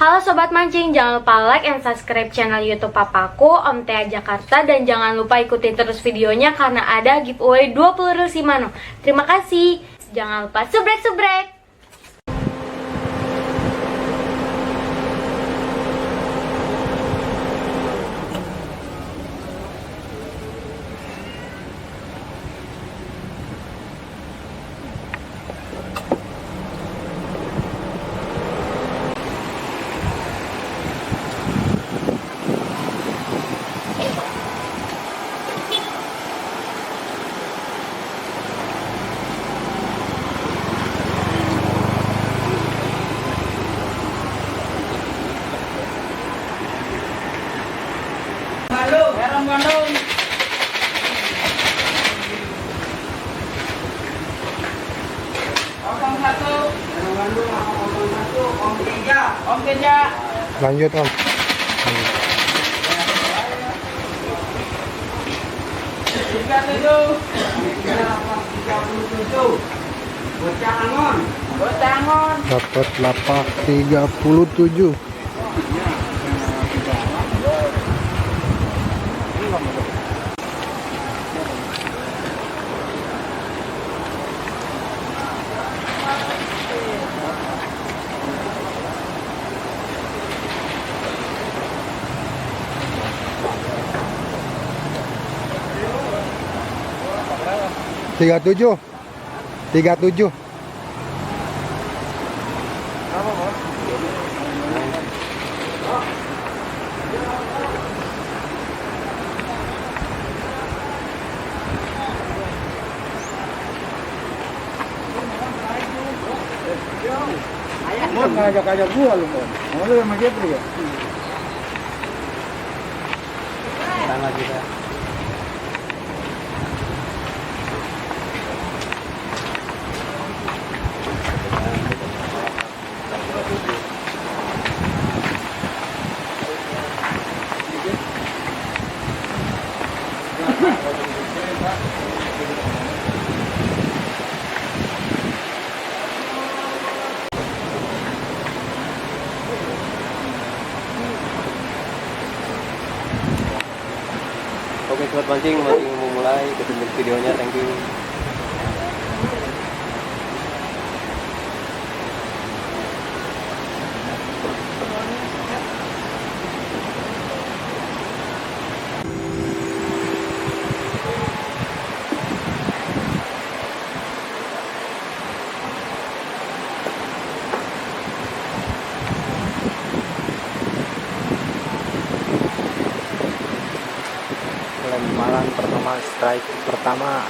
Halo Sobat Mancing, jangan lupa like and subscribe channel YouTube papaku, Om Tea Jakarta. Dan jangan lupa ikuti terus videonya karena ada giveaway 20 reel Shimano. Terima kasih. Jangan lupa subrek-subrek. Bandung. Om Keja. Lanjut Om. Tiga tujuh. Bocangon. Dapat lapak 37. Tiga tujuh. Mon ngajak-ajak gua lu, Mon. Mau lu sama Jepri ya? Sama kita. Oke sobat mancing mau mulai ketemu videonya, thank you. Lemparan pertama, strike pertama.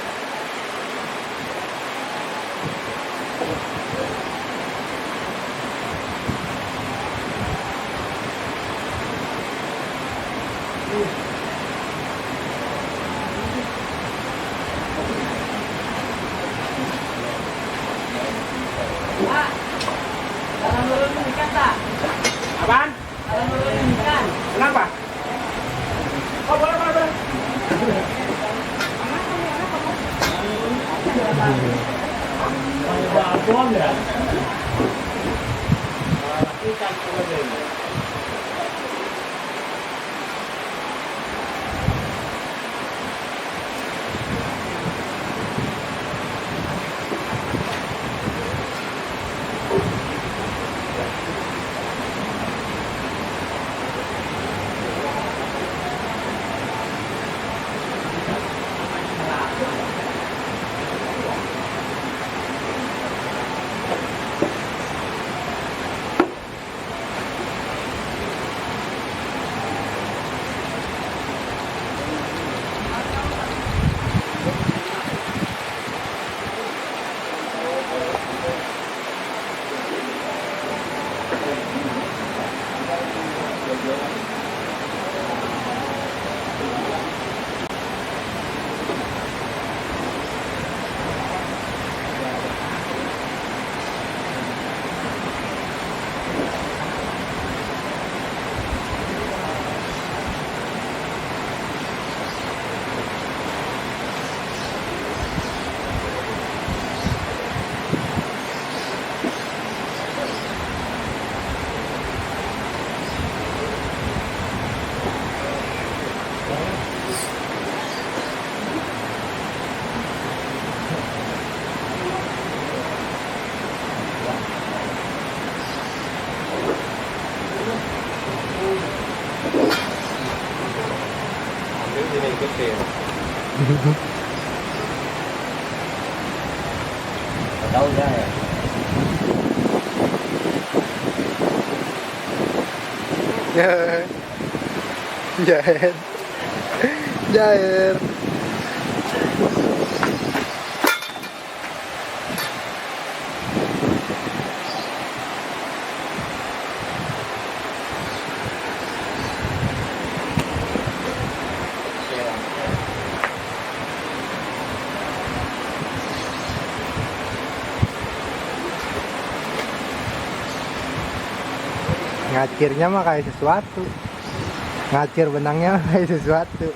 Dalam dulu ikan tak? Apaan? Dalam dulu ikan. Kenapa? Oh, boleh. Babon ya? Ikan gede. Nggak tahu ya. Jair. Jair. Ngacirnya mah kayak sesuatu. Ngacir benangnya mah kayak sesuatu.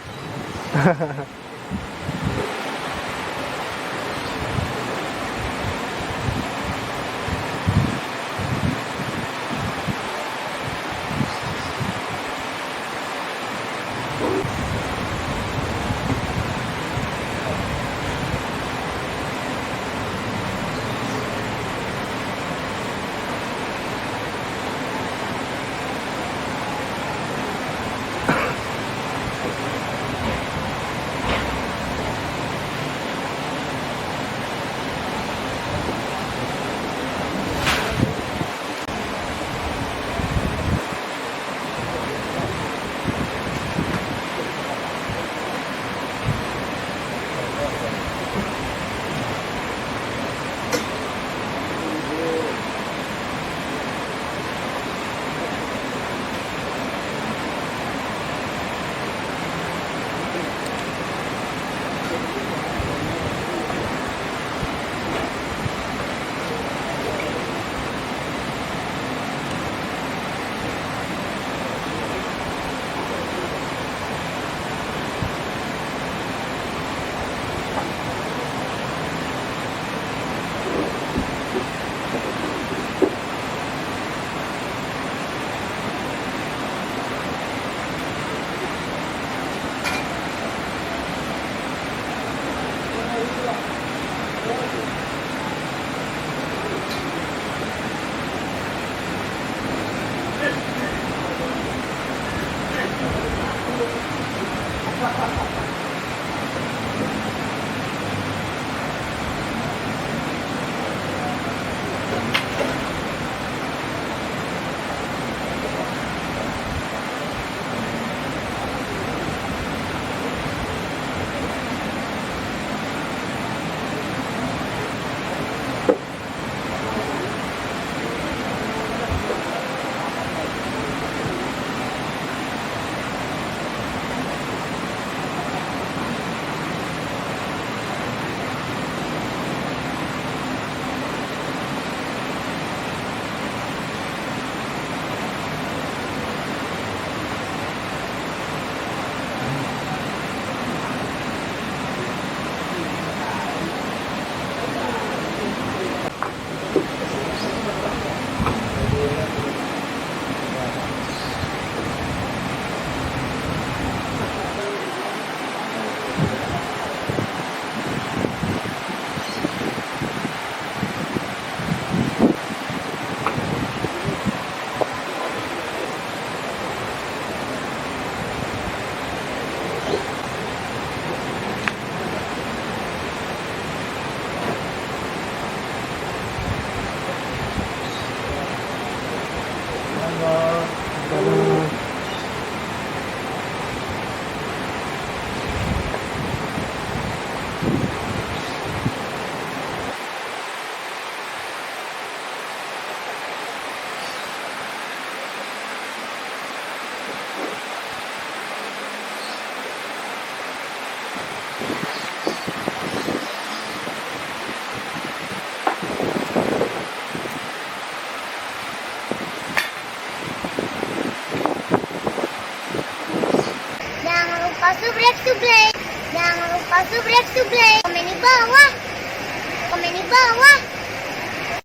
Jangan lupa subscribe. Jangan lupa subscribe. Komen di bawah.